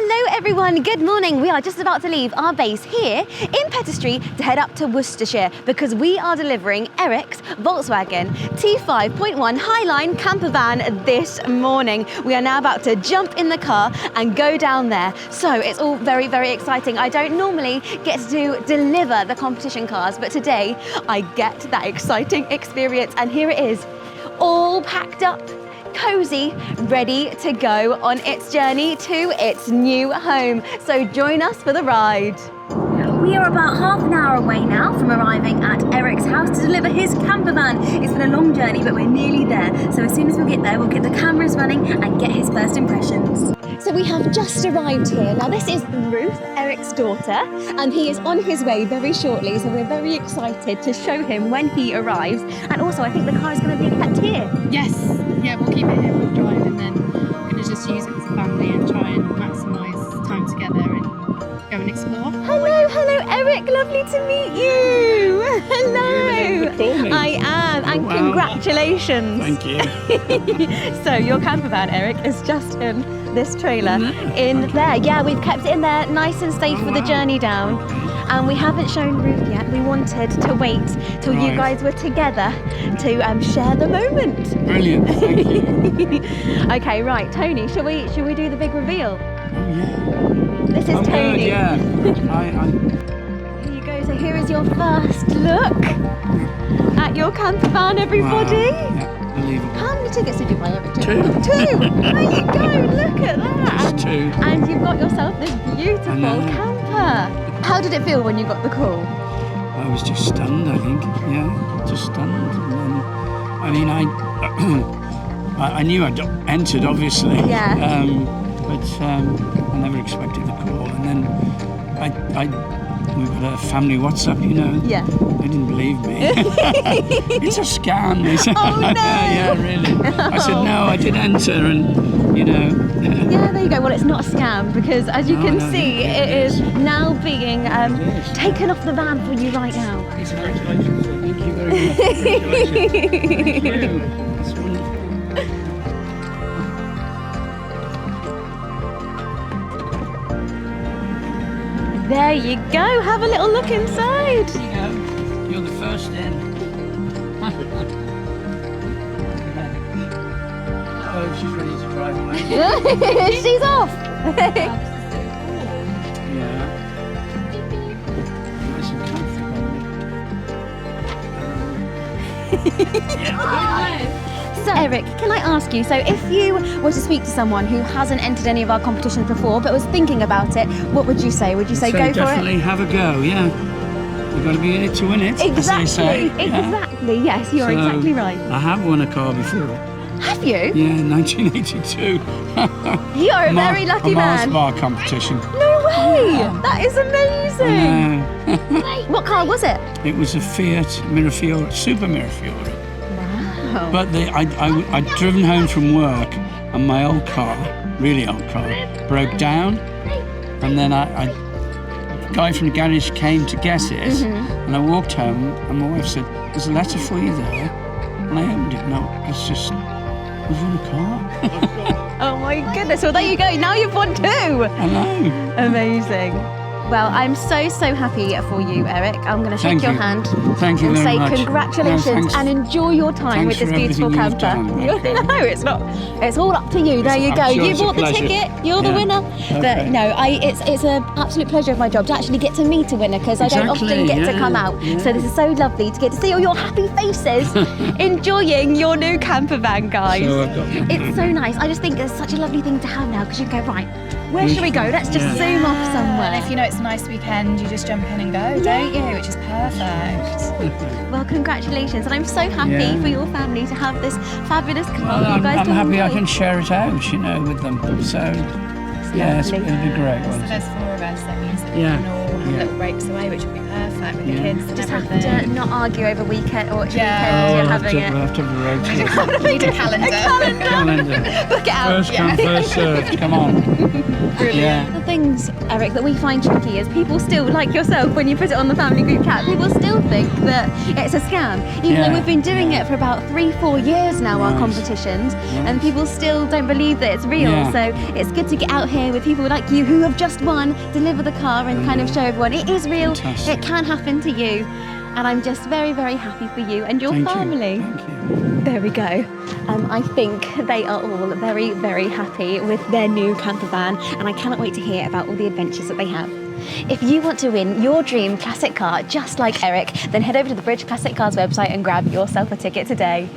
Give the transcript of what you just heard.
Hello everyone, good morning. We are just about to leave our base here in Pettistry to head up to Worcestershire because we are delivering Eric's Volkswagen T5.1 Highline camper van this morning. We are now about to jump in the car and go down there. So it's all very, very exciting. I don't normally get to deliver the competition cars, but today I get that exciting experience, and here it is, all packed up, cozy, ready to go on its journey to its new home. So join us for the ride. We are about half an hour away now from arriving at Eric's house to deliver his camper van. It's been a long journey, but we're nearly there. So as soon as we get there, we'll get the cameras running and get his first impressions. So we have just arrived here. Now this is Ruth, Eric's daughter, and he is on his way very shortly. So we're very excited to show him when he arrives. And also I think the car is going to be kept here. Yes, yeah, we'll keep it here, we'll drive, and then we're going to just use it as a family and try and maximise time together and go and explore. Hello Eric, lovely to meet you. Hello. I am, and wow. Congratulations. Thank you. So your camper van, Eric, is just in this trailer in there. Yeah, we've kept it in there nice and safe for the journey down. And we haven't shown Ruth yet. We wanted to wait till you guys were together to share the moment. Brilliant, thank you. Okay, right, Tony, shall we do the big reveal? Oh yeah. This is Tony. Good, yeah. Here you go. So here is your first look at your camper van, everybody. Wow. Yeah, unbelievable. How many tickets did you buy, Eric? Two. There you go. Look at that. Just two. And you've got yourself this beautiful camper. How did it feel when you got the call? I was just stunned, I think. Yeah, just stunned. And then, I mean, I knew I'd entered, obviously. Yeah. But I never expected the call. And then we've got a family WhatsApp, you know. Yeah. They didn't believe me. It's a scam, they said. Oh no! Yeah, really. I said, no, I did enter, and, you know. Yeah, there you go. Well, it's not a scam because, as you can see, it is now being taken off the van for you right now. Congratulations. Thank you very much. Congratulations. Thank you. That's wonderful. There you go. Have a little look inside. There you go. You're the first in. Oh, she's ready to drive away. She's off. Yeah. Nice and comfortable. So Eric, can I ask you, so if you were to speak to someone who hasn't entered any of our competitions before but was thinking about it, what would you say? Would you say go for it? Definitely have a go, yeah. You've got to be in it to win it, Exactly, as they say. Exactly, yes, you're exactly right. I have won a car before. Have you? Yeah, in 1982. You are a very lucky a man. Mars bar competition. No way! That is amazing! What car was it? It was a Fiat Mirafiori, Super Mirafiori. Wow. But I'd driven home from work and my old car, really old car, broke down. And then a guy from the garage came to get it. And I walked home and my wife said, there's a letter for you there. And I opened it. No, it's just, we've won a car. Oh my goodness, well there you go, now you've won two! I know. Amazing. Well, I'm so happy for you, Eric. I'm going to shake your hand Thank you and very say much. congratulations and enjoy your time with this beautiful camper. No, it's not. It's all up to you. There you go. You bought the ticket. You're the winner. Okay. But no, it's an absolute pleasure of my job to actually get to meet a winner because I don't often get to come out. So this is so lovely to get to see all your happy faces enjoying your new camper van, guys. It's so nice. I just think it's such a lovely thing to have now because you can go, right, where should we go? Let's just zoom off somewhere. And if you know it's a nice weekend, you just jump in and go, don't you? Which is perfect. Well, congratulations, and I'm so happy for your family to have this fabulous car. Well, you guys I'm can happy enjoy. I can share it out, you know, with them. So, yeah, it'll be great. So there's four of us, that means that we Yeah. can all have little breaks away, which would be perfect with the kids and Just have everything. to not argue over weekend or which Yeah. weekend you're I'll have having to have a road trip. We need a calendar. Calendar. Book it out. First come, first served. Come on. Brilliant. The things, Eric, that we find tricky is people still, like yourself, when you put it on the family group chat, people still think that it's a scam. Even though we've been doing it for about 3-4 years now, our competitions, and people still don't believe that it's real. So it's good to get out here here with people like you who have just won, deliver the car and kind of show everyone it is real, Fantastic. it can happen to you. And I'm just very, very happy for you and your Thank family. you. Thank you. There we go. I think they are all very, very happy with their new camper van, and I cannot wait to hear about all the adventures that they have. If you want to win your dream classic car just like Eric, then head over to the British Classic Cars website and grab yourself a ticket today.